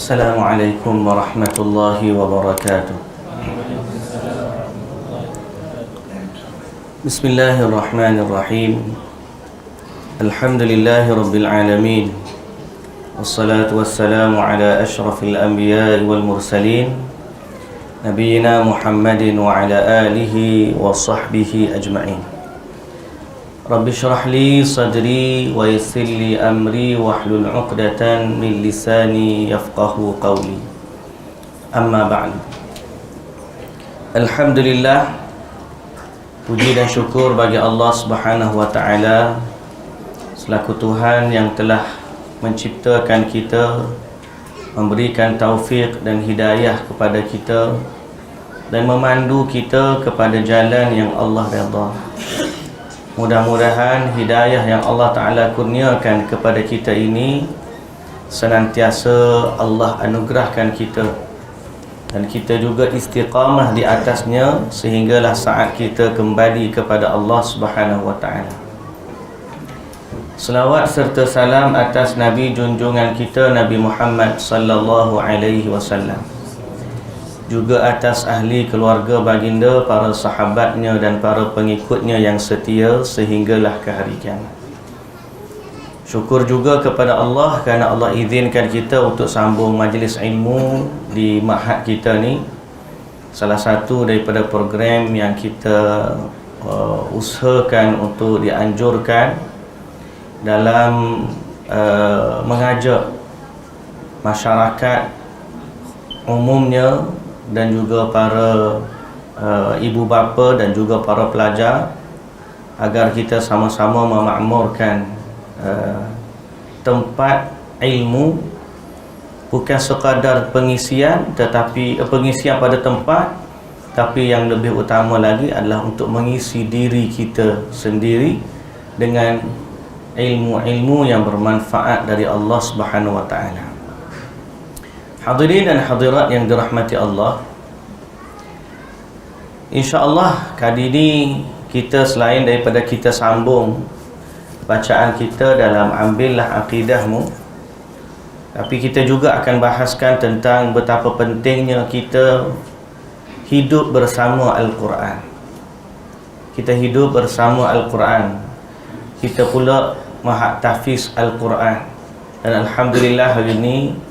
Assalamualaikum warahmatullahi wabarakatuh. Bismillahirrahmanirrahim. Alhamdulillahi rabbil alamin. Wassalatu wassalamu ala ashrafil anbiya'i wal mursalin, Nabiyyina Muhammadin wa ala alihi wa sahbihi ajma'in. Rabbi syrah li sadri wa yassir li amri wahlul 'uqdatan min lisani yafqahu qawli. Amma ba'd. Alhamdulillah, puji dan syukur bagi Allah Subhanahu wa taala selaku Tuhan yang telah menciptakan kita, memberikan taufik dan hidayah kepada kita dan memandu kita kepada jalan yang Allah redha. Mudah-mudahan hidayah yang Allah Ta'ala kurniakan kepada kita ini senantiasa Allah anugerahkan kita, dan kita juga istiqamah di atasnya sehinggalah saat kita kembali kepada Allah Subhanahu wa Ta'ala. Selawat serta salam atas Nabi junjungan kita, Nabi Muhammad sallallahu alaihi wasallam, juga atas ahli keluarga baginda, para sahabatnya dan para pengikutnya yang setia sehinggalah ke hari kiamat. Syukur juga kepada Allah kerana Allah izinkan kita untuk sambung majlis ilmu di ma'had kita ni. Salah satu daripada program yang kita usahakan untuk dianjurkan dalam mengajak masyarakat umumnya dan juga para ibu bapa dan juga para pelajar agar kita sama-sama memakmurkan tempat ilmu, bukan sekadar pengisian, tetapi pengisian pada tempat, tapi yang lebih utama lagi adalah untuk mengisi diri kita sendiri dengan ilmu-ilmu yang bermanfaat dari Allah Subhanahu wa taala. Hadirin dan hadirat yang dirahmati Allah, insya-Allah kali ini kita selain daripada kita sambung bacaan kita dalam Ambillah Aqidahmu, tapi kita juga akan bahaskan tentang betapa pentingnya kita hidup bersama Al-Quran. Kita hidup bersama Al-Quran. Kita pula mahad tahfiz Al-Quran. Dan alhamdulillah hari ini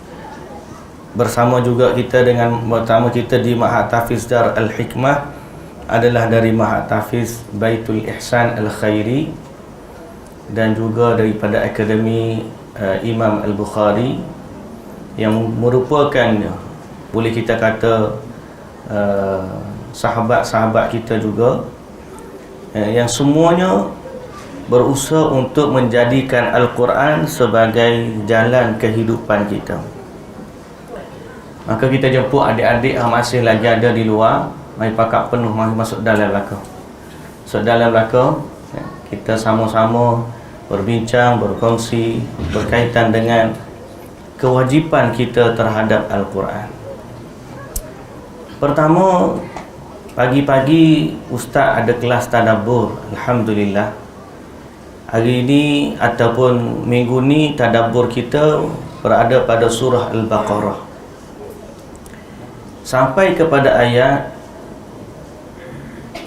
bersama juga kita dengan pertama kita di Ma'had Tahfiz Dar Al-Hikmah adalah dari Ma'had Tahfiz Baitul Ihsan Al-Khairi dan juga daripada Akademi Imam Al-Bukhari, yang merupakan boleh kita kata sahabat-sahabat kita juga, yang semuanya berusaha untuk menjadikan Al-Quran sebagai jalan kehidupan kita. Maka kita jemput adik-adik yang masih lagi ada di luar, mari pakak penuh, mari masuk dalam belakang. Masuk dalam belakang, kita sama-sama berbincang, berkongsi berkaitan dengan kewajipan kita terhadap Al-Quran. Pertama, pagi-pagi Ustaz ada kelas tadabbur. Alhamdulillah, hari ini ataupun minggu ni tadabbur kita berada pada surah Al-Baqarah sampai kepada ayat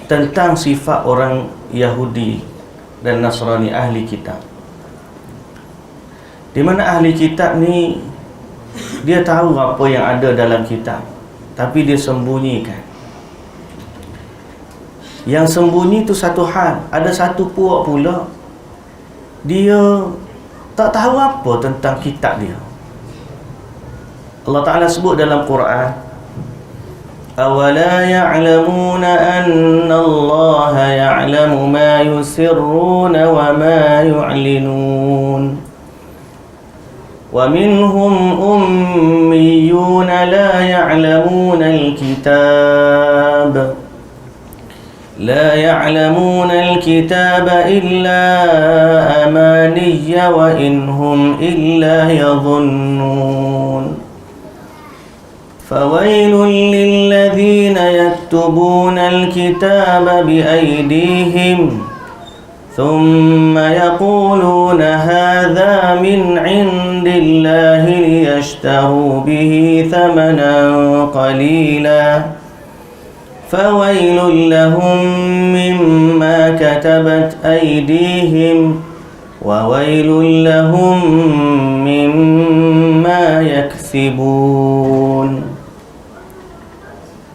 tentang sifat orang Yahudi dan Nasrani, ahli kitab, di mana ahli kitab ni dia tahu apa yang ada dalam kitab, tapi dia sembunyikan. Yang sembunyi tu satu hal, ada satu puak pula dia tak tahu apa tentang kitab dia. Allah Ta'ala sebut dalam Quran, أَوَلَا يَعْلَمُونَ أَنَّ اللَّهَ يَعْلَمُ مَا يُسِرُّونَ وَمَا يُعْلِنُونَ وَمِنْهُمْ أُمِّيُّونَ لَا يَعْلَمُونَ الْكِتَابَ إِلَّا أَمَانِيَّ وَإِنْ هُمْ إِلَّا يَظُنُّونَ فَوَيْلٌ لِلَّذِينَ يَكْتُبُونَ الْكِتَابَ بِأَيْدِيهِمْ ثم يقولون هذا من عند الله ليشتروا به ثمنا قليلا فويل لهم مما كتبت أيديهم وويل لهم مما يكسبون.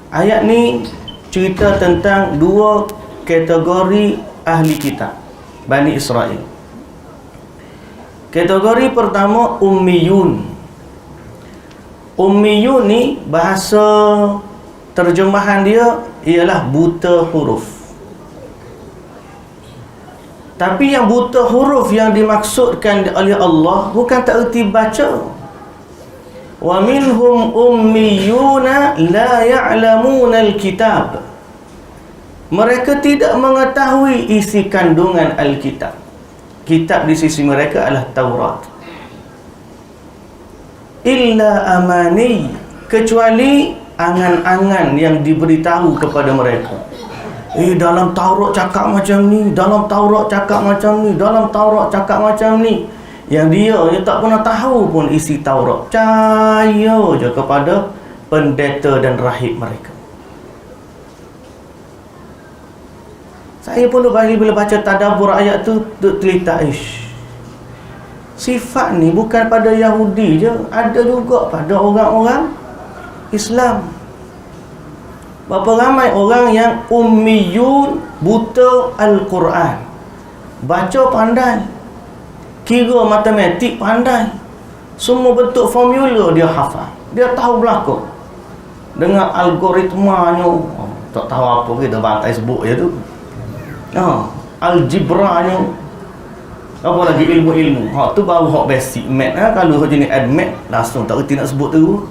Ayat ni cerita tentang dua kategori ahli kitab Bani Israel. Kategori pertama ummiyun. Ummiyun ni bahasa terjemahan dia ialah buta huruf. Tapi yang buta huruf yang dimaksudkan oleh Allah bukan tak erti baca. Wa minhum ummiyuna la ya'lamuna al-kitab. Mereka tidak mengetahui isi kandungan Alkitab. Kitab di sisi mereka adalah Taurat. Illa amani, kecuali angan-angan yang diberitahu kepada mereka. Dalam Taurat cakap macam ni, dalam Taurat cakap macam ni, dalam Taurat cakap macam ni. Yang dia tak pernah tahu pun isi Taurat. Percaya je kepada pendeta dan rahib mereka. Saya pun bila baca tadabbur ayat tu terlintas, sifat ni bukan pada Yahudi je, ada juga pada orang-orang Islam. Berapa ramai orang yang ummiyun, buta Al-Quran, baca pandai, kira matematik pandai, semua bentuk formula dia hafal, dia tahu berlaku dengan algoritmanya. Tak tahu apa kita bantai sebut je tu. Algebranya, apa lagi ilmu-ilmu. Tu baru hak basic math. Kalau jenis admat langsung tak reti nak sebut tu.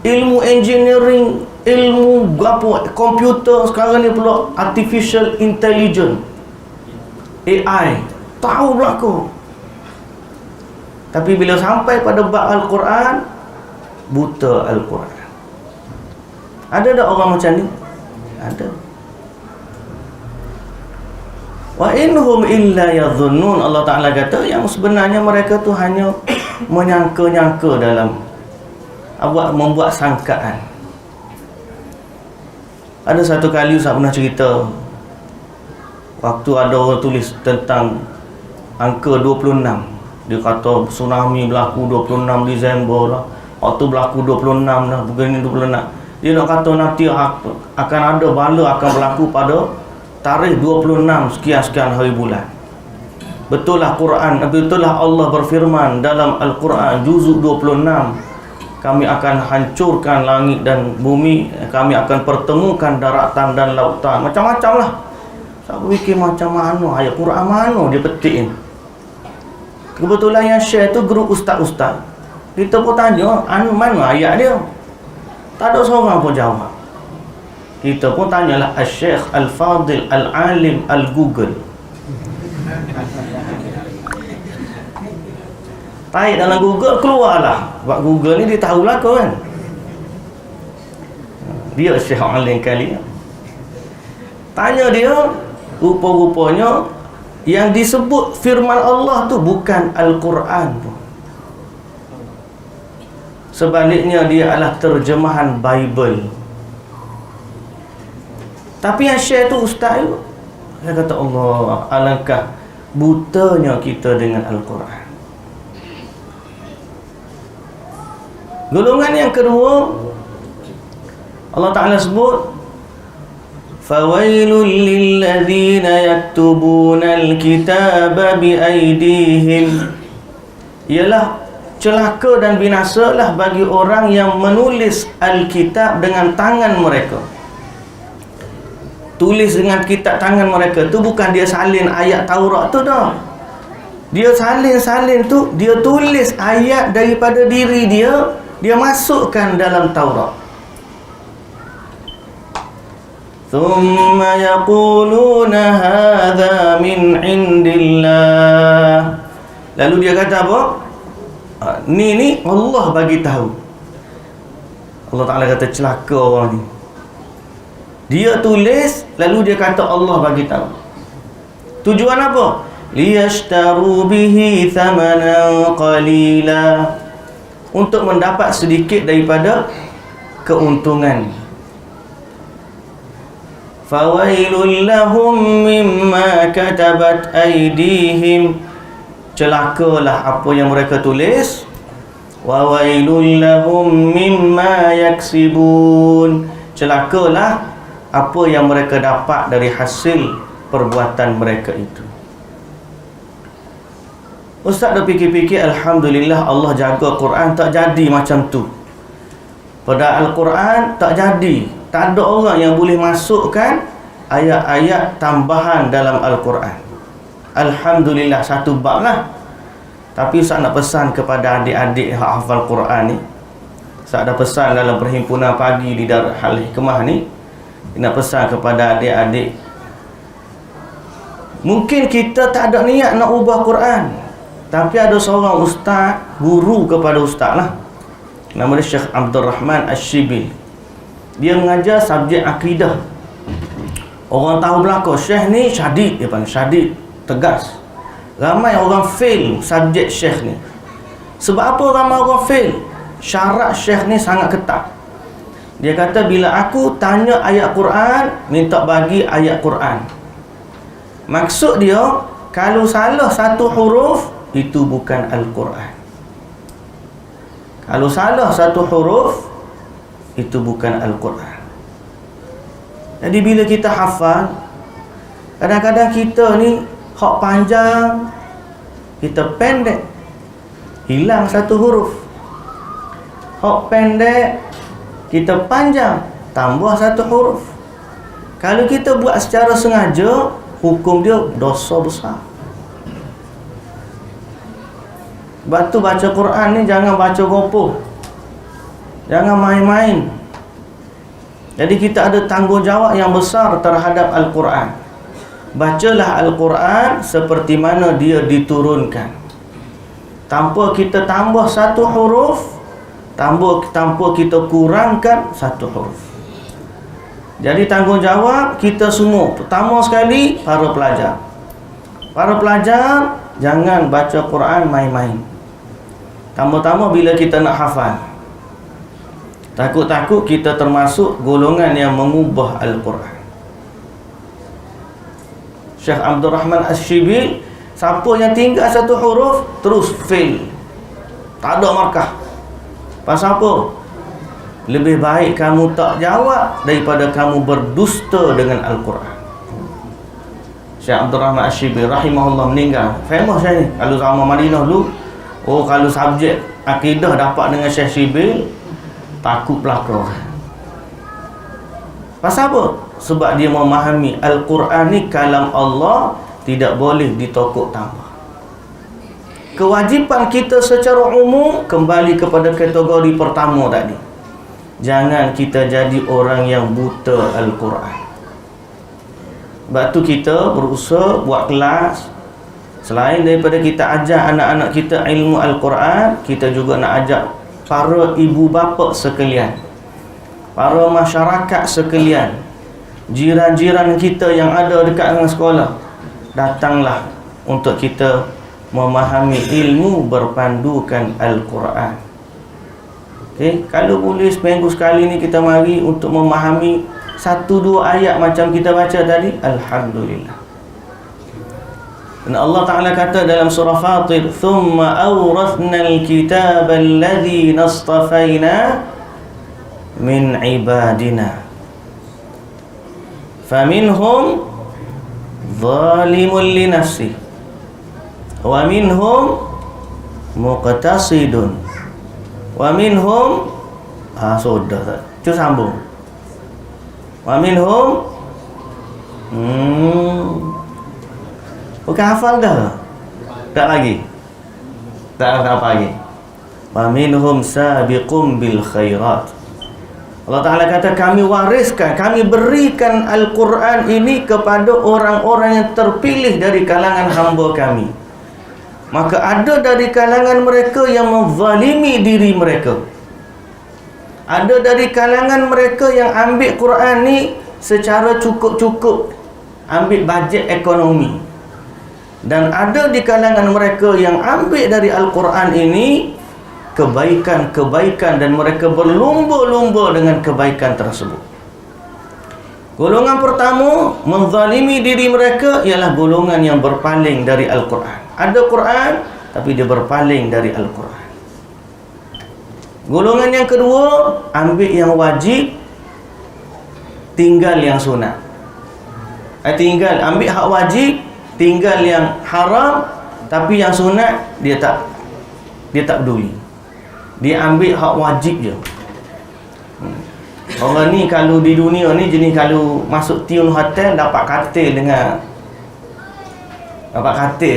Ilmu engineering, ilmu apa, komputer sekarang ni pula artificial intelligence, AI, tahu berlaku. Tapi bila sampai pada bab Al-Quran, buta Al-Quran. Ada tak orang macam ni? Ada. Wa inhum illa yadhunnun. Allah Ta'ala kata yang sebenarnya mereka tu hanya menyangka-nyangka dalam membuat sangkaan. Ada satu kali saya pernah cerita, waktu ada orang tulis tentang angka 26. Dia kata tsunami berlaku 26 Disember lah. Waktu berlaku 26 lah, begini 26. Dia nak kata nanti akan ada bala akan berlaku pada tarikh 26 sekian-sekian hari bulan. Betul lah Quran, betul lah Allah berfirman dalam Al-Quran juzuk 26, kami akan hancurkan langit dan bumi, kami akan pertemukan daratan dan lautan. Macam-macam lah. Saya fikir macam mana ayat Quran mana dia petik ni. Kebetulan yang share tu grup ustaz-ustaz. Kita pun tanya mana ayat dia, tak ada seorang pun jawab. Kita pun tanyalah Al-Syekh Al-Fadil Al-Alim Al-Google. Tarik dalam Google, keluarlah. Sebab Google ni dia tahu lah kan. Dia Syekh Alim kali. Tanya dia, rupa-rupanya yang disebut firman Allah tu bukan Al-Quran pun. Sebaliknya dia adalah terjemahan Bible. Tapi yang share tu ustaz tu, dia kata Allah, alangkah butanya kita dengan Al-Quran. Golongan yang kedua, Allah Ta'ala sebut fawailul lilladzina yaktubuna al-kitaba biaydihim, ialah celaka dan binasalah bagi orang yang menulis Al-Kitab dengan tangan mereka. Tulis dengan kitab tangan mereka tu bukan dia salin ayat Taurat tu dah. Dia salin tu, dia tulis ayat daripada diri dia, dia masukkan dalam Taurat. Thumma yaquluna hadha min indillah. Lalu dia kata apa? Ni Allah bagi tahu. Allah Ta'ala kata celaka orang ni. Dia tulis, lalu dia kata Allah bagi tahu. Tujuan apa? Liyashtaru bihi thamanan qalila, untuk mendapat sedikit daripada keuntungan. Fawailul lahum mimma katabat aydihim, celakalah apa yang mereka tulis. Wa wailul lahum mimma yaksibun, celakalah apa yang mereka dapat dari hasil perbuatan mereka itu. Ustaz dah fikir-fikir, alhamdulillah Allah jaga Quran tak jadi macam tu. Pada Al-Quran tak jadi, tak ada orang yang boleh masukkan ayat-ayat tambahan dalam Al-Quran. Alhamdulillah, satu bab lah. Tapi Ustaz nak pesan kepada adik-adik yang hafal Quran ni. Ustaz dah pesan dalam perhimpunan pagi di Darul Hikmah ni, nak pesan kepada adik-adik, mungkin kita tak ada niat nak ubah Quran, tapi ada seorang ustaz, guru kepada ustaz lah, nama dia Syekh Abdul Rahman Asy-Syibil. Dia mengajar subjek akidah. Orang tahu belakang Syekh ni syadid, dia panggil syadid, tegas. Ramai orang fail subjek Syekh ni. Sebab apa ramai orang fail? Syarat Syekh ni sangat ketat. Dia kata, bila aku tanya ayat Quran, minta bagi ayat Quran. Maksud dia, kalau salah satu huruf, itu bukan Al-Quran. Kalau salah satu huruf, itu bukan Al-Quran. Jadi bila kita hafal, kadang-kadang kita ni hak panjang, kita pendek, hilang satu huruf. Hak pendek, kita panjang, tambah satu huruf. Kalau kita buat secara sengaja, hukum dia dosa besar. Sebab tu baca Quran ni jangan baca gopoh, jangan main-main. Jadi kita ada tanggungjawab yang besar terhadap Al-Quran. Bacalah Al-Quran seperti mana dia diturunkan, tanpa kita tambah satu huruf, tanpa kita kurangkan satu huruf. Jadi tanggungjawab kita semua. Pertama sekali, para pelajar. Para pelajar, jangan baca Quran main-main. Tambah-tambah bila kita nak hafal. Takut-takut kita termasuk golongan yang mengubah Al-Quran. Syekh Abdul Rahman Asy-Syibil, siapa yang tinggal satu huruf, terus fail, tak ada markah. Pasal apa? Lebih baik kamu tak jawab daripada kamu berdusta dengan Al-Quran. Syekh Abdul Rahman Asy-Syibil rahimahullah meninggal. Famous saya ni. Kalau zaman Madinah dulu, kalau subjek akidah dapat dengan Syekh Syibil, takut belakang. Pasal apa? Sebab dia memahami Al-Quran ni kalam Allah, tidak boleh ditokok tambah. Kewajipan kita secara umum kembali kepada kategori pertama tadi. Jangan kita jadi orang yang buta Al-Quran. Sebab tu kita berusaha buat kelas. Selain daripada kita ajar anak-anak kita ilmu Al-Quran, kita juga nak ajak para ibu bapa sekalian, para masyarakat sekalian, jiran-jiran kita yang ada dekat dengan sekolah, datanglah untuk kita memahami ilmu berpandukan Al-Quran. Okay? Kalau boleh seminggu sekali ni kita mari untuk memahami 1-2 ayat macam kita baca tadi, alhamdulillah. Dan Allah Ta'ala kata dalam surah Fatir, thumma awrathnal kitaba alladhi nastafaina min ibadina faminhum zalimun li nafsi wa minhum muqtasidun wa minhum sudah tak? Cuba sambung. Wa minhum bukan hafal dah? Tak lagi? Tak apa lagi? Wa minhum sabiqum bil khairat. Allah Ta'ala kata, kami wariskan, kami berikan Al-Quran ini kepada orang-orang yang terpilih dari kalangan hamba kami. Maka ada dari kalangan mereka yang menzalimi diri mereka. Ada dari kalangan mereka yang ambil Quran ni secara cukup-cukup, ambil bajet ekonomi. Dan ada di kalangan mereka yang ambil dari Al-Quran ini kebaikan-kebaikan dan mereka berlumba-lumba dengan kebaikan tersebut. Golongan pertama, menzalimi diri mereka, ialah golongan yang berpaling dari Al-Quran. Ada Quran, tapi dia berpaling dari Al-Quran. Golongan yang kedua, ambil yang wajib, tinggal yang sunat. Ambil hak wajib, tinggal yang haram, tapi yang sunat dia tak peduli. Dia ambil hak wajib je. Orang ni kalau di dunia ni jenis kalau masuk tiun hotel dapat katil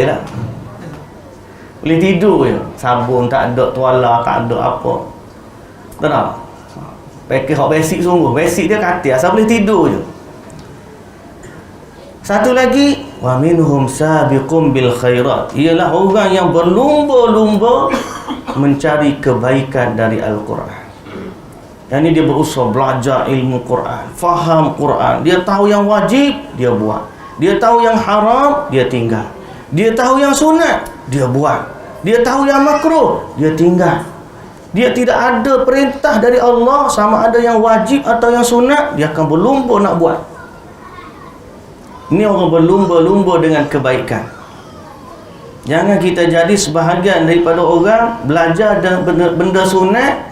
lah. Boleh tidur je. Sabun tak ada, tuala tak ada apa. Tahu tak? Pakai hak basic sungguh. Basic dia katil, asal boleh tidur je. Satu lagi, wa minhum sabiqum bil khairat, ialah orang yang berlumba-lumba mencari kebaikan dari Al-Quran. Yang ini dia berusaha belajar ilmu Quran, faham Quran. Dia tahu yang wajib, dia buat. Dia tahu yang haram, dia tinggal. Dia tahu yang sunat, dia buat. Dia tahu yang makruh, dia tinggal. Dia tidak ada perintah dari Allah, sama ada yang wajib atau yang sunat, dia akan berlumba nak buat. Ini orang berlumba-lumba dengan kebaikan. Jangan kita jadi sebahagian daripada orang belajar benda sunat,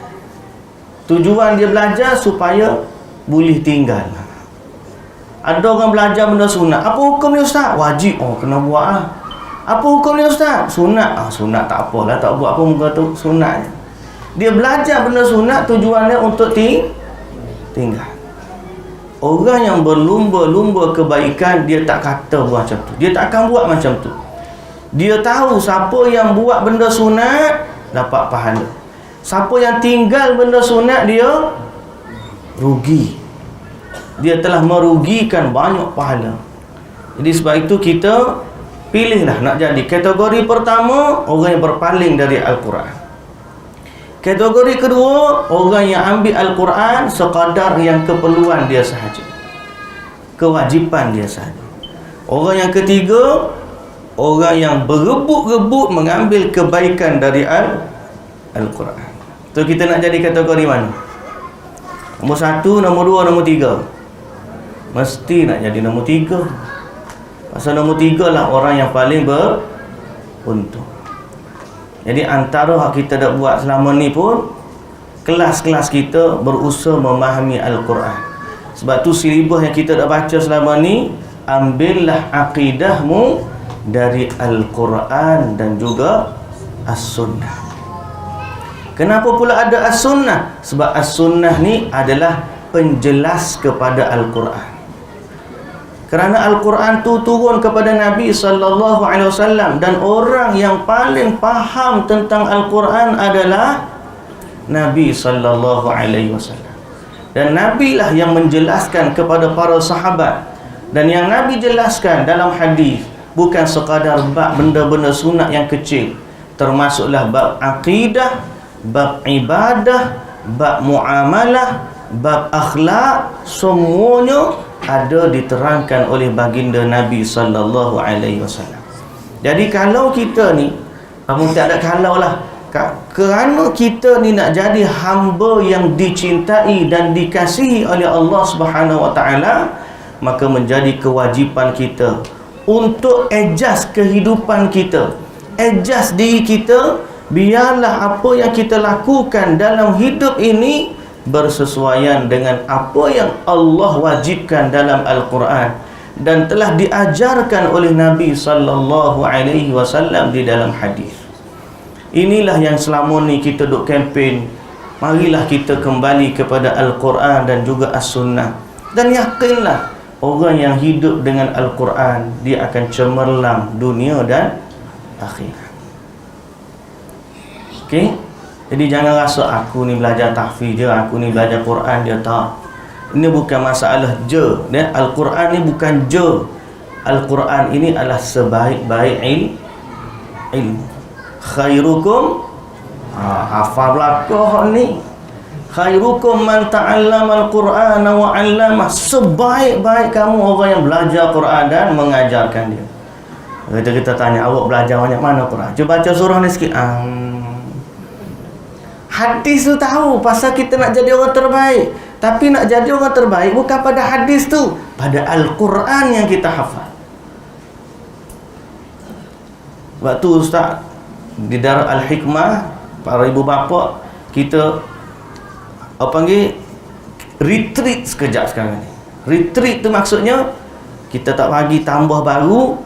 tujuan dia belajar supaya boleh tinggal. Ada orang belajar benda sunat. Apa hukum ni ustaz? Wajib. Oh, kena buat lah. Apa hukum ni ustaz? Sunat. Sunat tak apalah, tak buat apa muka tu sunat. Dia belajar benda sunat, tujuannya untuk tinggal. Orang yang berlumba-lumba kebaikan, dia tak kata buat macam tu. Dia tak akan buat macam tu. Dia tahu siapa yang buat benda sunat dapat pahala. Siapa yang tinggal benda sunat, dia rugi. Dia telah merugikan banyak pahala. Jadi sebab itu kita pilihlah nak jadi kategori pertama, orang yang berpaling dari Al-Quran. Kategori kedua, orang yang ambil Al-Quran sekadar yang keperluan dia sahaja, kewajipan dia sahaja. Orang yang ketiga, orang yang berebut-rebut mengambil kebaikan dari Al-Quran. So kita nak jadi kategori mana? Nombor 1, nombor 2, nombor 3. Mesti nak jadi nombor 3. Pasal nombor 3 lah orang yang paling beruntung. Jadi antara hak kita dah buat selama ni pun, kelas-kelas kita berusaha memahami Al-Quran. Sebab tu silibus yang kita dah baca selama ni, ambillah aqidahmu dari Al-Quran dan juga As-Sunnah. Kenapa pula ada As-Sunnah? Sebab As-Sunnah ni adalah penjelas kepada Al-Quran. Kerana Al-Quran tu turun kepada Nabi SAW, dan orang yang paling faham tentang Al-Quran adalah Nabi SAW. Dan Nabi lah yang menjelaskan kepada para sahabat. Dan yang Nabi jelaskan dalam hadis bukan sekadar bab benda-benda sunat yang kecil, termasuklah bab akidah, bab ibadah, bab muamalah, bab akhlak, semuanya ada diterangkan oleh baginda Nabi SAW. Jadi kalau kita ni, kamu tak ada kalau lah, kerana kita ni nak jadi hamba yang dicintai dan dikasihi oleh Allah Subhanahu Wa Taala, maka menjadi kewajipan kita untuk adjust kehidupan kita, adjust diri kita, biarlah apa yang kita lakukan dalam hidup ini bersesuaian dengan apa yang Allah wajibkan dalam Al-Quran dan telah diajarkan oleh Nabi SAW di dalam hadis. Inilah yang selama ni kita duk kempen, marilah kita kembali kepada Al-Quran dan juga As-Sunnah. Dan yakinlah, orang yang hidup dengan Al-Quran, dia akan cemerlang dunia dan akhirat. Okey? Jadi jangan rasa aku ni belajar tahfiz je, aku ni belajar Quran je, tak. Ini bukan masalah je. Al-Quran ni bukan je. Al-Quran ini adalah sebaik-baik ilmu. Khairukum, hafal belakang ni. Khairukum man ta'allama al-Quran wa 'allamah. Sebaik-baik kamu orang yang belajar Quran dan mengajarkan dia. Kita tanya, awak belajar banyak mana Quran? Cuba baca surah ni sikit. Hadis tu tahu pasal kita nak jadi orang terbaik. Tapi nak jadi orang terbaik bukan pada hadis tu, pada Al-Quran yang kita hafal. Waktu Ustaz di Darul Al-Hikmah, para ibu bapa, kita panggil retreat sekejap sekarang ni. Retreat tu maksudnya kita tak bagi tambah baru,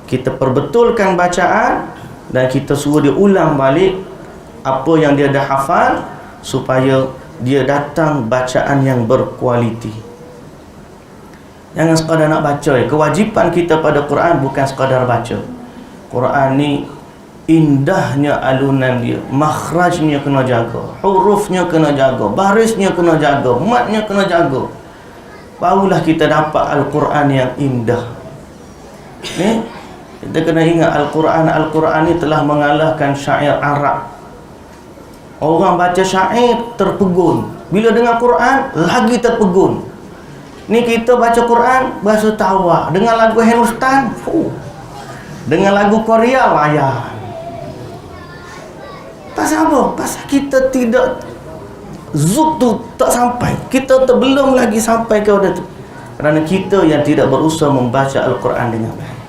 kita perbetulkan bacaan dan kita suruh dia ulang balik apa yang dia dah hafal supaya dia datang bacaan yang berkualiti. Jangan sekadar nak baca. Kewajipan kita pada Quran bukan sekadar baca. Quran ni indahnya alunan dia, makhrajnya kena jaga, hurufnya kena jaga, barisnya kena jaga, matnya kena jaga. Barulah kita dapat Al-Quran yang indah. Ni kita kena ingat Al-Quran ni telah mengalahkan syair Arab. Orang baca syair terpegun, bila dengar Quran lagi terpegun. Ni kita baca Quran bahasa tawa, dengan lagu Hindustan, dengan lagu Korea layan. Pasal apa? Pasal kita tidak, zuk tu tak sampai, kita belum lagi sampai ke pada tu, kerana kita yang tidak berusaha membaca Al-Quran dengan baik.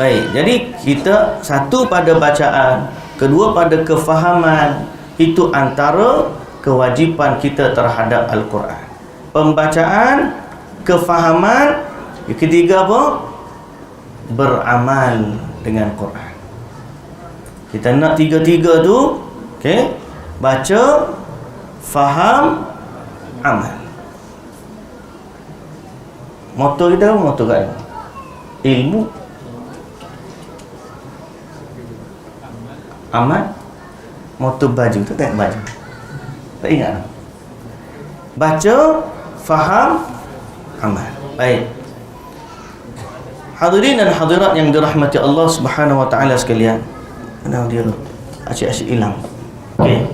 Baik, jadi kita satu pada bacaan, kedua pada kefahaman. Itu antara kewajipan kita terhadap Al-Quran. Pembacaan, kefahaman. Yang ketiga apa? Beramal dengan Quran. Kita nak tiga-tiga tu, okey? Baca, faham, amal. Moto kita, moto kat ilmu, amal. Moto baju tu tak baju, tak ingat. Baca, faham, amal. Baik, hadirin dan hadirat yang dirahmati Allah Subhanahu wa taala sekalian. Mana dia asyik-asyik hilang. Okey.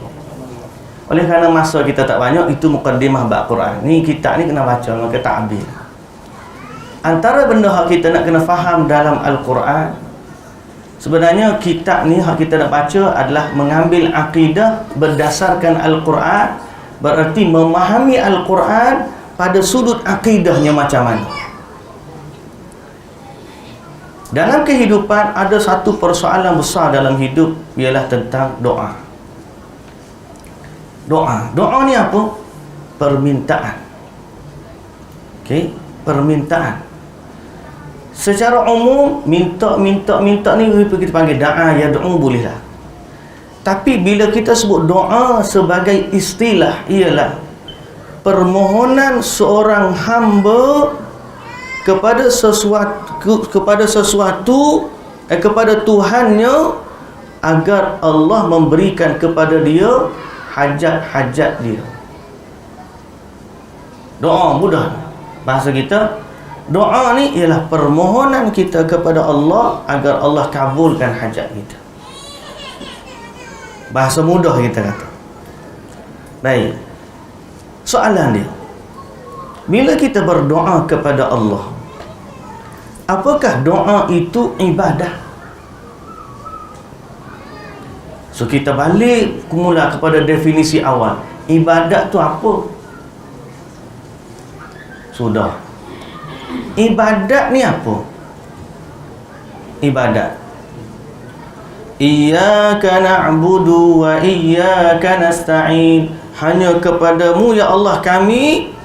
Oleh kerana masa kita tak banyak, itu mukaddimah bab Quran. Ni kitab ni kena baca, maka tak habis. Antara benda hak kita nak kena faham dalam Al-Quran, sebenarnya kitab ni hak kita nak baca adalah mengambil akidah berdasarkan Al-Quran. Berarti memahami Al-Quran pada sudut akidahnya macam mana. Dalam kehidupan ada satu persoalan besar dalam hidup, ialah tentang doa. Doa ni apa? Permintaan. Okey, permintaan. Secara umum minta ni kita panggil da'a yad'u, bolehlah. Tapi bila kita sebut doa sebagai istilah, ialah permohonan seorang hamba kepada sesuatu kepada Tuhannya agar Allah memberikan kepada dia hajat-hajat dia. Doa mudah bahasa kita. Doa ni ialah permohonan kita kepada Allah agar Allah kabulkan hajat kita. Bahasa mudah kita kata. Baik, soalan dia, bila kita berdoa kepada Allah, apakah doa itu ibadah? So kita balik mula kepada definisi awal. Ibadat tu apa? Sudah. Ibadat ni apa? Ibadat, iyyaka na'budu wa iyyaka nasta'in. Hanya kepadamu ya Allah kami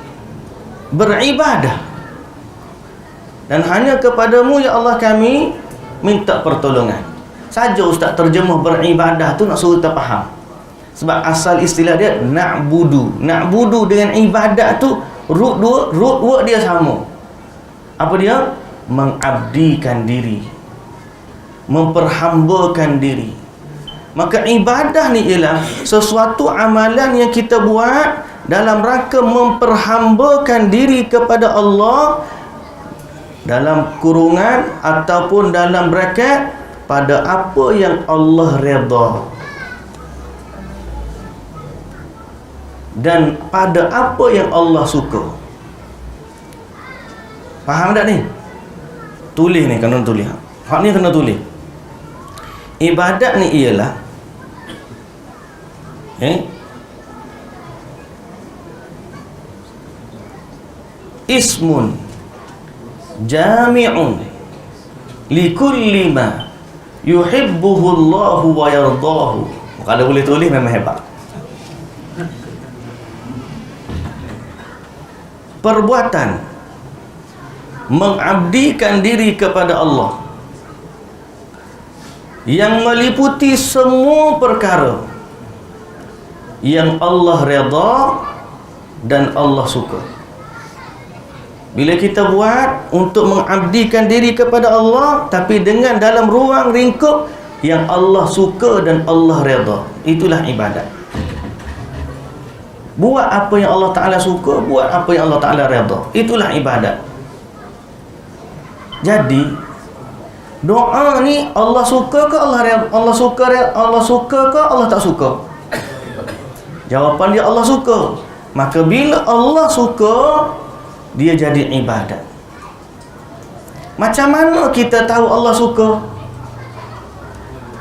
beribadah, dan hanya kepadamu ya Allah kami minta pertolongan. Saja ustaz terjemah beribadah tu nak suruh kita faham. Sebab asal istilah dia na'budu. Na'budu dengan ibadat tu root word dia sama. Apa dia? Mengabdikan diri, memperhambakan diri. Maka ibadah ni ialah sesuatu amalan yang kita buat dalam rangka memperhambakan diri kepada Allah, dalam kurungan ataupun dalam braket, pada apa yang Allah redha dan pada apa yang Allah suka. Faham tak ni? Tulis ni, kanon tulis. Hak ni kena tulis. Ibadat ni ialah ismun jami'un likulli ma yuhibbuhu Allahu wa yardahu. Kalau boleh tulis memang hebat. Perbuatan mengabdikan diri kepada Allah yang meliputi semua perkara yang Allah redha dan Allah suka. Bila kita buat untuk mengabdikan diri kepada Allah, tapi dengan dalam ruang lingkup yang Allah suka dan Allah redha, itulah ibadat. Buat apa yang Allah Ta'ala suka, buat apa yang Allah Ta'ala redha, itulah ibadat. Jadi doa ni Allah suka ke Allah redha? Allah suka ke Allah tak suka? Jawapan dia Allah suka. Maka bila Allah suka, dia jadi ibadat. Macam mana kita tahu Allah suka?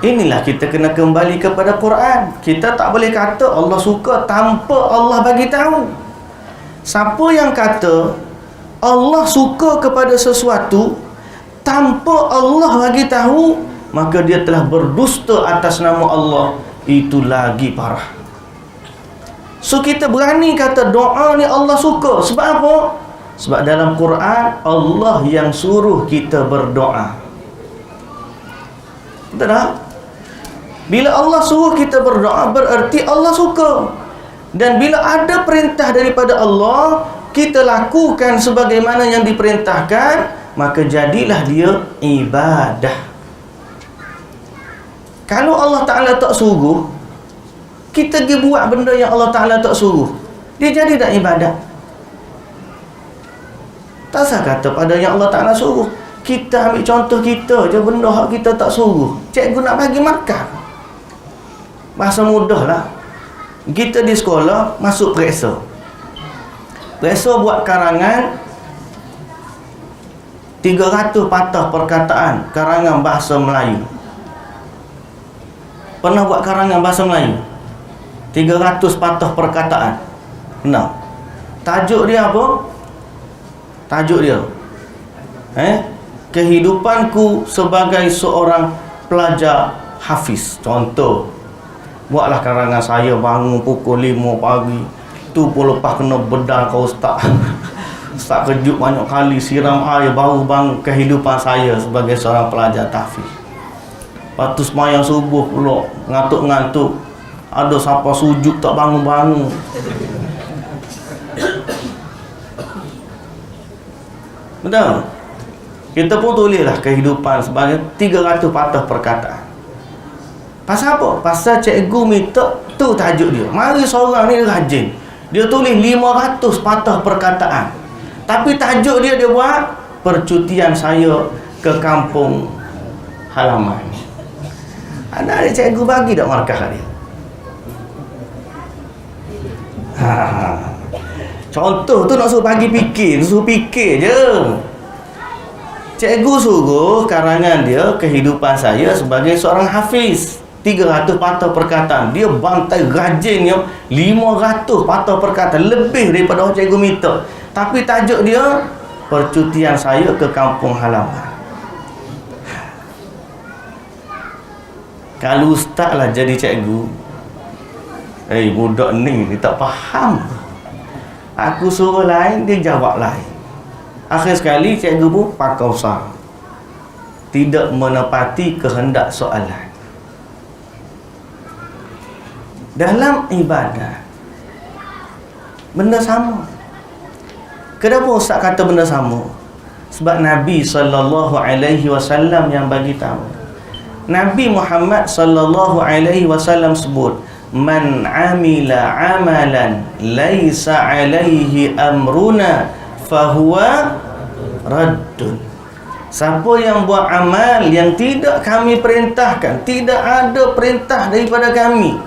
Inilah kita kena kembali kepada Quran. Kita tak boleh kata Allah suka tanpa Allah bagi tahu. Siapa yang kata Allah suka kepada sesuatu tanpa Allah bagi tahu, maka dia telah berdusta atas nama Allah. Itu lagi parah. So kita berani kata doa ni Allah suka. Sebab apa? Sebab dalam Quran Allah yang suruh kita berdoa. Betul tak? Bila Allah suruh kita berdoa, bererti Allah suka. Dan bila ada perintah daripada Allah, kita lakukan sebagaimana yang diperintahkan, maka jadilah dia ibadah. Kalau Allah Ta'ala tak suruh, kita pergi buat benda yang Allah Ta'ala tak suruh, dia jadi tak ibadat? Tak sah kata pada yang Allah Ta'ala suruh. Kita ambil contoh kita je, benda yang kita tak suruh. Cikgu nak bagi makan, bahasa mudah lah, kita di sekolah masuk periksa. Periksa buat karangan 300 patah perkataan karangan bahasa Melayu. Pernah buat karangan bahasa Melayu 300 patah perkataan? Pernah. Tajuk dia apa? Tajuk dia kehidupanku sebagai seorang pelajar hafiz. Contoh, buatlah karangan saya bangun pukul 5 pagi. Tu pun lepas kena bedah kau ustaz. Ustaz kejut banyak kali, siram air baru bangun kehidupan saya sebagai seorang pelajar tahfiz. Lepas tu semayang subuh pula ngantuk-ngantuk. Ada siapa sujud tak bangun-bangun. Betul? Kita pun tulislah kehidupan sebagai 300 patah perkataan. Pasal apa? Pasal cikgu minta tu tajuk dia. Mari seorang ni rajin, dia tulis 500 patah perkataan, tapi tajuk dia buat percutian saya ke kampung halaman. Ada cikgu bagi tak markah dia? Contoh tu nak suruh bagi fikir, suruh fikir je. Cikgu suruh karangan dia kehidupan saya sebagai seorang hafiz, 300 patah perkataan. Dia bantai rajinnya 500 patah perkataan, lebih daripada orang cikgu minta. Tapi tajuk dia percutian saya ke kampung halaman. Kalau ustaz lah jadi cikgu, budak ni dia tak faham. Aku suruh lain, dia jawab lain. Akhir sekali cikgu pun pakau sah, tidak menepati kehendak soalan. Dalam ibadah benda sama. Kenapa ustaz kata benda sama? Sebab Nabi SAW yang bagi tahu. Nabi Muhammad SAW sebut, man amila amalan laisa alaihi amruna fahuwa raddun. Siapa yang buat amal yang tidak kami perintahkan, tidak ada perintah daripada kami,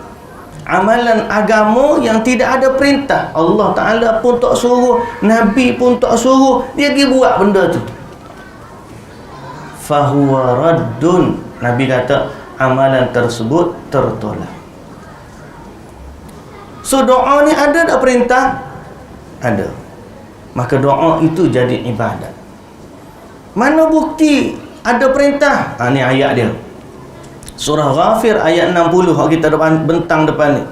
amalan agama yang tidak ada perintah, Allah Ta'ala pun tak suruh, Nabi pun tak suruh, dia pergi buat benda tu, fahuwa raddun. Nabi kata amalan tersebut tertolak. So doa ni ada tak perintah? Ada. Maka doa itu jadi ibadat. Mana bukti ada perintah? Ni ayat dia. Surah Ghafir ayat 60 kita bentang depan ni.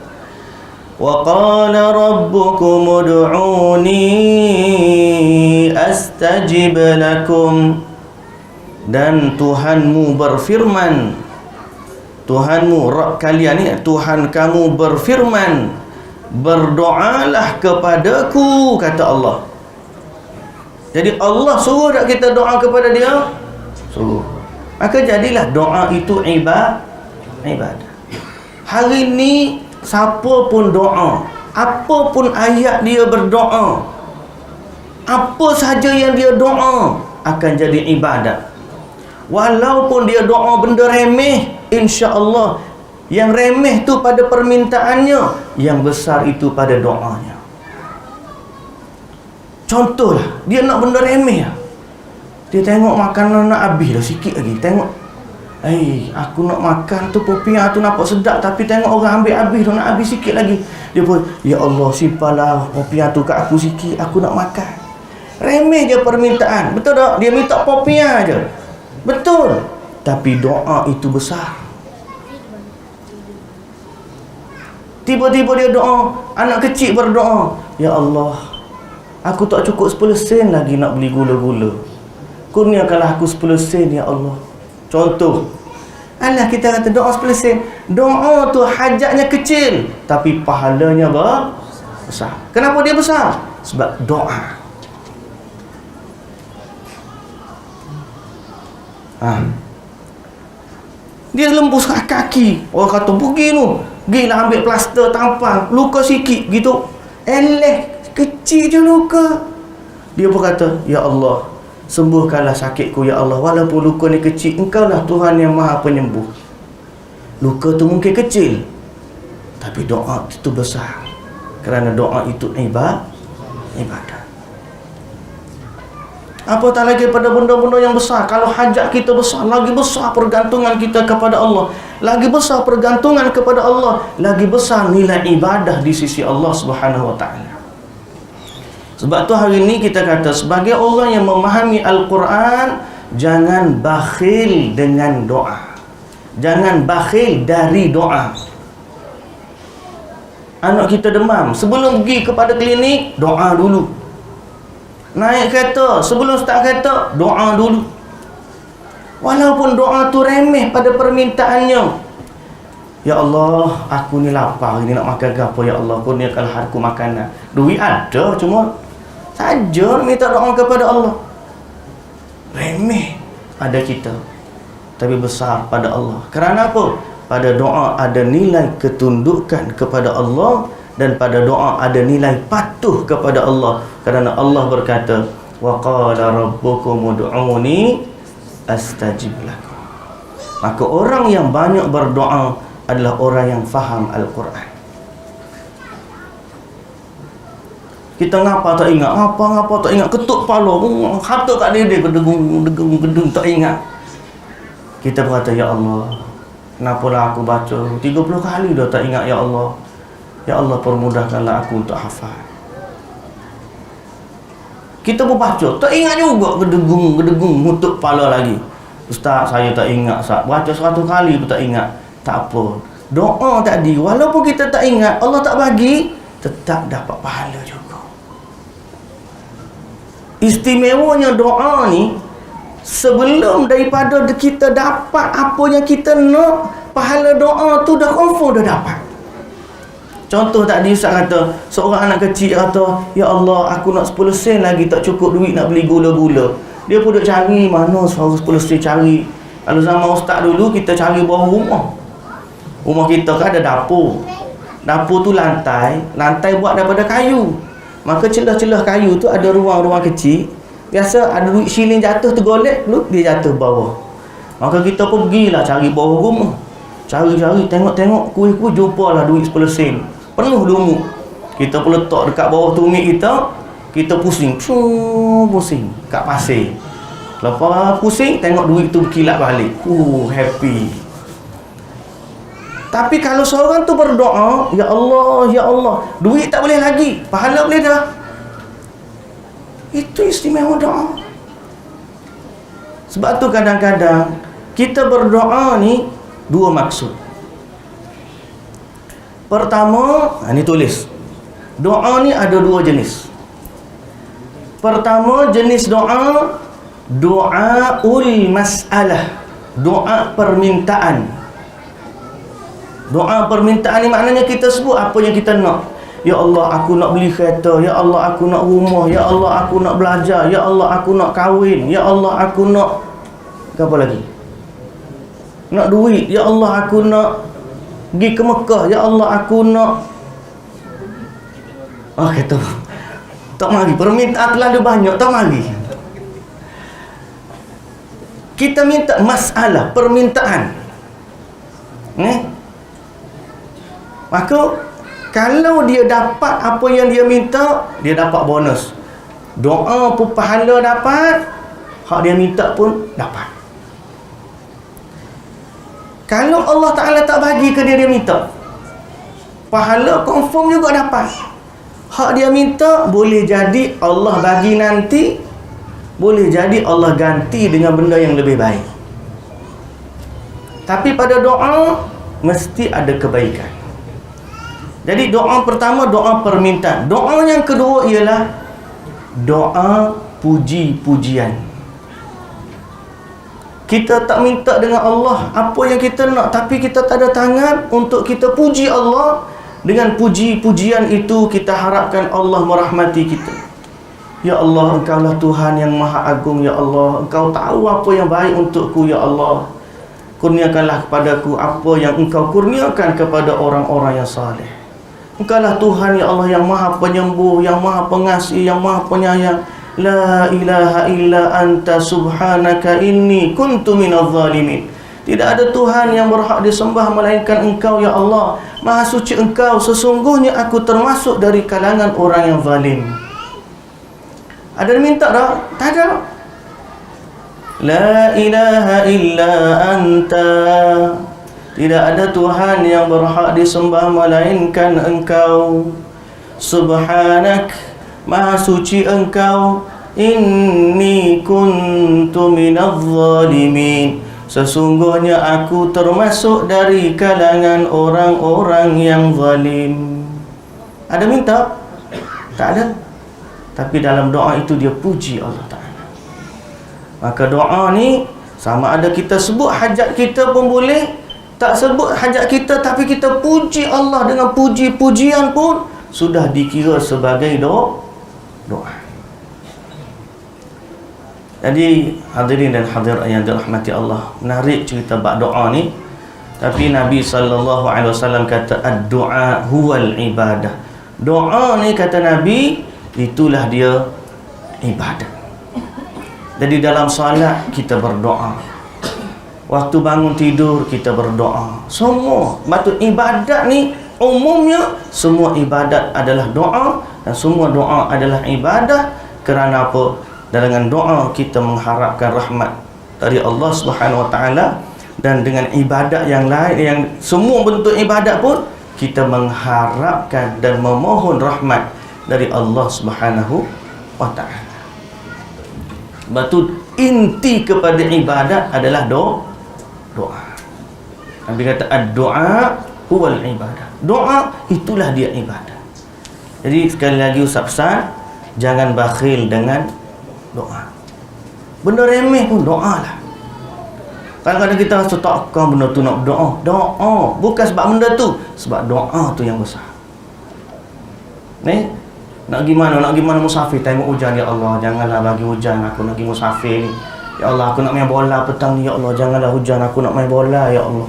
Wa qala rabbukum ud'uni astajib lakum. Dan Tuhanmu berfirman, Tuhanmu, Rabb kalian ni, Tuhan kamu berfirman, berdoalah kepadaku, kata Allah. Jadi Allah suruh tak kita doa kepada dia? Suruh. Maka jadilah doa itu ibadah. Hari ni siapa pun doa, apa pun ayat dia berdoa, apa sahaja yang dia doa akan jadi ibadat. Walaupun dia doa benda remeh, insya-Allah yang remeh tu pada permintaannya, yang besar itu pada doanya. Contohlah, dia nak benda remeh lah. Dia tengok makanan nak habis dah sikit lagi. Tengok, aku nak makan tu popiah tu nampak sedap, tapi tengok orang ambil habis dah, nak habis sikit lagi. Dia pun, ya Allah simpanlah popiah tu kat aku sikit, aku nak makan. Remeh je permintaan. Betul tak? Dia minta popiah je. Betul. Tapi doa itu besar. Tiba-tiba dia doa, anak kecil berdoa, ya Allah, aku tak cukup 10 sen lagi nak beli gula-gula. Kurniakanlah aku 10 sen ya Allah. Contoh. Alah, kita kata doa 10 sen. Doa tu hajatnya kecil, tapi pahalanya besar. Kenapa dia besar? Sebab doa. Dia lembus kaki. Orang kata pergi tu, pergilah ambil plaster tampang, luka sikit gitu. Kecil je luka. Dia pun kata, ya Allah, sembuhkanlah sakitku ya Allah. Walaupun luka ni kecil, Engkaulah Tuhan yang Maha Penyembuh. Luka tu mungkin kecil, tapi doa itu besar. Kerana doa itu ibadah. Apatah lagi pada benda-benda yang besar. Kalau hajat kita besar, lagi besar pergantungan kita kepada Allah. Lagi besar pergantungan kepada Allah, lagi besar nilai ibadah di sisi Allah Subhanahu wa ta'ala. Sebab tu hari ni kita kata, sebagai orang yang memahami Al-Quran, jangan bakhil dengan doa. Jangan bakhil dari doa. Anak kita demam, sebelum pergi kepada klinik, doa dulu. Naik kereta, sebelum start kereta, doa dulu. Walaupun doa tu remeh pada permintaannya. Ya Allah, aku ni lapar, ni nak makan ke apa, ya Allah, kurniakanlah aku makanan. Duit ada, cuma saja minta doa kepada Allah. Remeh pada kita, tapi besar pada Allah. Kerana apa? Pada doa ada nilai ketundukan kepada Allah, dan pada doa ada nilai patuh kepada Allah. Kerana Allah berkata, wa qala rabbukum ud'uni astajib lakum. Maka orang yang banyak berdoa adalah orang yang faham Al-Quran. Kita ngapa tak ingat, ngapa tak ingat, ketuk kepala, kata kat dia gedung tak ingat. Kita berkata, ya Allah, kenapalah aku baca 30 kali dah tak ingat, ya Allah. Ya Allah, permudahkanlah aku untuk hafal. Kita pun baca, tak ingat juga, gedegung, mutuk kepala lagi. Ustaz, saya tak ingat, Ustaz. Baca 100 kali pun tak ingat. Tak apa. Doa tadi, walaupun kita tak ingat, Allah tak bagi, tetap dapat pahala juga. Istimewanya doa ni, sebelum daripada kita dapat apa yang kita nak, pahala doa tu dah confirm dah dapat. Contoh tadi Ustaz kata, seorang anak kecil kata, ya Allah, aku nak 10 sen lagi, tak cukup duit nak beli gula-gula. Dia pun duk cari, mana 10 sen cari. Kalau zaman Ustaz dulu, kita cari bawah rumah. Rumah kita kan ada dapur. Dapur tu lantai buat daripada kayu. Maka celah-celah kayu tu ada ruang-ruang kecil. Biasa ada duit shilling jatuh, tergolek, dia jatuh bawah. Maka kita pun pergilah cari bawah rumah. Cari-cari, tengok-tengok, kuih-kuih, jumpalah duit 10 sen. Penuh lumuk. Kita pun letak dekat bawah tumit kita pusing kat pasir. Lepas pusing, tengok duit tu berkilat balik. Happy. Tapi kalau seorang tu berdoa, ya Allah, ya Allah, duit tak boleh lagi, pahala boleh dah. Itu istimewa doa. Sebab tu kadang-kadang kita berdoa ni dua maksud. Pertama, ni tulis. Doa ni ada dua jenis. Pertama jenis doa, doaul mas'alah, doa permintaan. Doa permintaan ni maknanya kita sebut apa yang kita nak. Ya Allah, aku nak beli kereta. Ya Allah, aku nak rumah. Ya Allah, aku nak belajar. Ya Allah, aku nak kahwin. Ya Allah, aku nak apa lagi? Nak duit. Ya Allah, aku nak pergi ke Mekah. Ya Allah, aku nak kata tak mari. Permintaan terlalu banyak, tak mari. Kita minta masalah, permintaan. Maka kalau dia dapat apa yang dia minta, dia dapat bonus. Doa pun pahala dapat, hak dia minta pun dapat. Kalau Allah Ta'ala tak bagi ke dia minta, pahala confirm juga dapat. Hak dia minta boleh jadi Allah bagi nanti, boleh jadi Allah ganti dengan benda yang lebih baik. Tapi pada doa mesti ada kebaikan. Jadi doa pertama doa permintaan. Doa yang kedua ialah doa puji-pujian. Kita tak minta dengan Allah apa yang kita nak, tapi kita tak ada tangan untuk kita puji Allah. Dengan puji-pujian itu kita harapkan Allah merahmati kita. Ya Allah, Engkaulah Tuhan yang Maha Agung. Ya Allah, Engkau tahu apa yang baik untukku. Ya Allah, kurniakanlah kepadaku apa yang Engkau kurniakan kepada orang-orang yang saleh. Engkaulah Tuhan, ya Allah, yang Maha Penyembuh, yang Maha Pengasih, yang Maha Penyayang. La ilaha illa anta subhanaka inni kuntu minadh zalimin. Tidak ada Tuhan yang berhak disembah melainkan Engkau, ya Allah. Maha suci Engkau, sesungguhnya aku termasuk dari kalangan orang yang zalim. Ada yang minta tak? Tak ada. La ilaha illa anta. Tidak ada Tuhan yang berhak disembah melainkan Engkau. Subhanak, Maha suci Engkau. Inni kuntu minadh zalimin. Sesungguhnya aku termasuk dari kalangan orang-orang yang zalim. Ada minta? Tak ada. Tapi dalam doa itu dia puji Allah Ta'ala. Maka doa ni sama ada kita sebut hajat kita pun boleh, tak sebut hajat kita tapi kita puji Allah dengan puji-pujian pun sudah dikira sebagai doa. Jadi hadirin dan hadirat yang dirahmati Allah, menarik cerita bab doa ni. Tapi Nabi SAW kata ad-du'a huwal ibadah. Doa ni kata Nabi, itulah dia ibadat. Jadi dalam solat kita berdoa, waktu bangun tidur kita berdoa, semua. Maksud ibadat ni umumnya semua ibadat adalah doa, dan semua doa adalah ibadah. Kerana apa? Dengan doa kita mengharapkan rahmat dari Allah Subhanahu Wa Taala, dan dengan ibadat yang lain, yang semua bentuk ibadat pun kita mengharapkan dan memohon rahmat dari Allah Subhanahu Wa Taala. Sebab tu inti kepada ibadat adalah doa. Nabi kata ad-du'a huwal ibadah. Doa itulah dia ibadat. Jadi sekali lagi Ustaz pesan, jangan bakhil dengan doa. Benda remeh pun doa lah. Kadang-kadang kita rasa takkan benda tu nak berdoa. Doa bukan sebab benda tu, sebab doa tu yang besar. Ni nak gimana musafir tengok hujan, ya Allah janganlah bagi hujan, aku nak pergi musafir ni. Ya Allah, aku nak main bola petang ni, ya Allah janganlah hujan, aku nak main bola, ya Allah.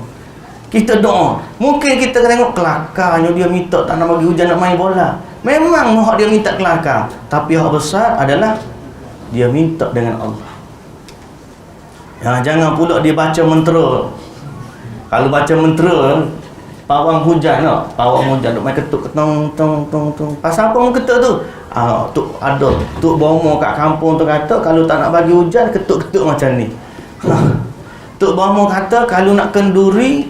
Kita doa. Mungkin kita tengok kelakarnya dia minta tak nak bagi hujan, nak main bola. Memang hak dia minta kelakar, tapi hak besar adalah dia minta dengan Allah. Jangan pula dia baca mentera. Kalau baca mentera, pawang hujan tau. Pawang hujan duk main ketuk tong tong tong tong. Pasal apa orang ketuk tu? Tu ada tu bomo kat kampung tu kata kalau tak nak bagi hujan ketuk-ketuk macam ni. Tu bomo kata kalau nak kenduri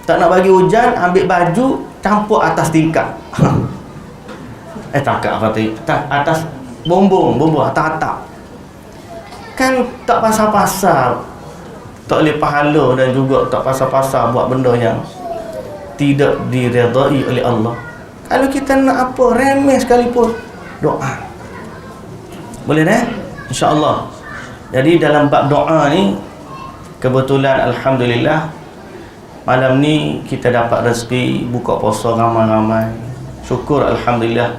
tak nak bagi hujan ambil baju campur atas tingkap. Takak apa tu? Atas bumbung atas atap. Kan tak pasal-pasal, tak boleh pahala dan juga tak pasal-pasal buat benda yang tidak diredai oleh Allah. Kalau kita nak apa remeh sekalipun, doa. Boleh dah? InsyaAllah. Jadi dalam bab doa ni, kebetulan alhamdulillah malam ni kita dapat rezeki buka puasa ramai-ramai. Syukur alhamdulillah.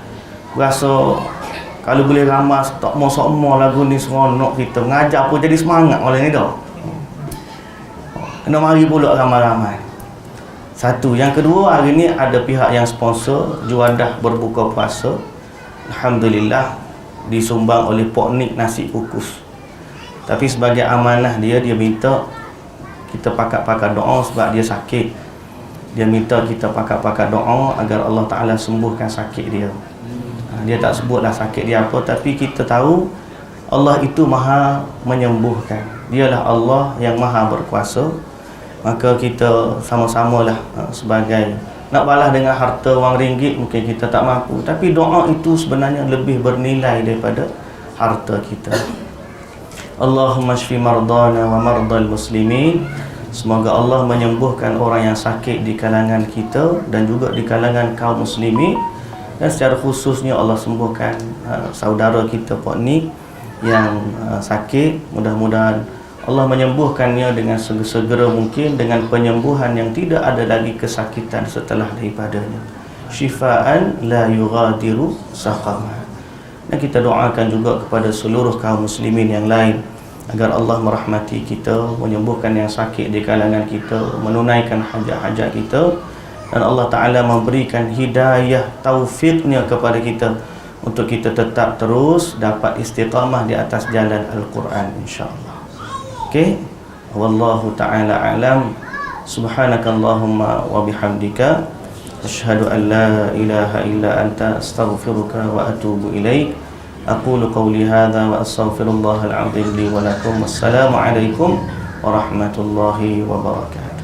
Rasa kalau boleh ramas tak mau lagu ni seronok kita mengajar pun jadi semangat malam ni dah. Kena mari pula ramai-ramai. Satu, yang kedua hari ni ada pihak yang sponsor juadah berbuka puasa. Alhamdulillah disumbang oleh Pok Nik nasi kukus. Tapi sebagai amanah dia minta kita pakat-pakat doa sebab dia sakit. Dia minta kita pakat-pakat doa agar Allah Ta'ala sembuhkan sakit dia. Dia tak sebutlah sakit dia apa, tapi kita tahu Allah itu maha menyembuhkan. Dialah Allah yang maha berkuasa. Maka kita sama-samalah sebagai nak balas dengan harta wang ringgit mungkin kita tak mampu, tapi doa itu sebenarnya lebih bernilai daripada harta kita. Allahumma shfi mardana wa mardal muslimin. Semoga Allah menyembuhkan orang yang sakit di kalangan kita dan juga di kalangan kaum muslimin. Dan secara khususnya Allah sembuhkan saudara kita Pak Nik yang sakit. Mudah-mudahan Allah menyembuhkannya dengan segera mungkin, dengan penyembuhan yang tidak ada lagi kesakitan setelah daripadanya. Syifaan la yughadiru saqama. Dan kita doakan juga kepada seluruh kaum muslimin yang lain agar Allah merahmati kita, menyembuhkan yang sakit di kalangan kita, menunaikan hajat-hajat kita, dan Allah Ta'ala memberikan hidayah taufiknya kepada kita untuk kita tetap terus dapat istiqamah di atas jalan Al-Quran insyaAllah. Okay, wallahu ta'ala alam. Subhanakallahumma wa bihamdika asyhadu an la ilaha illa anta astaghfiruka wa atubu ilaik. Aqulu qawli hadha wa astaghfirullahal azim li wa lakum. Wassalamu alaikum warahmatullahi wabarakatuh.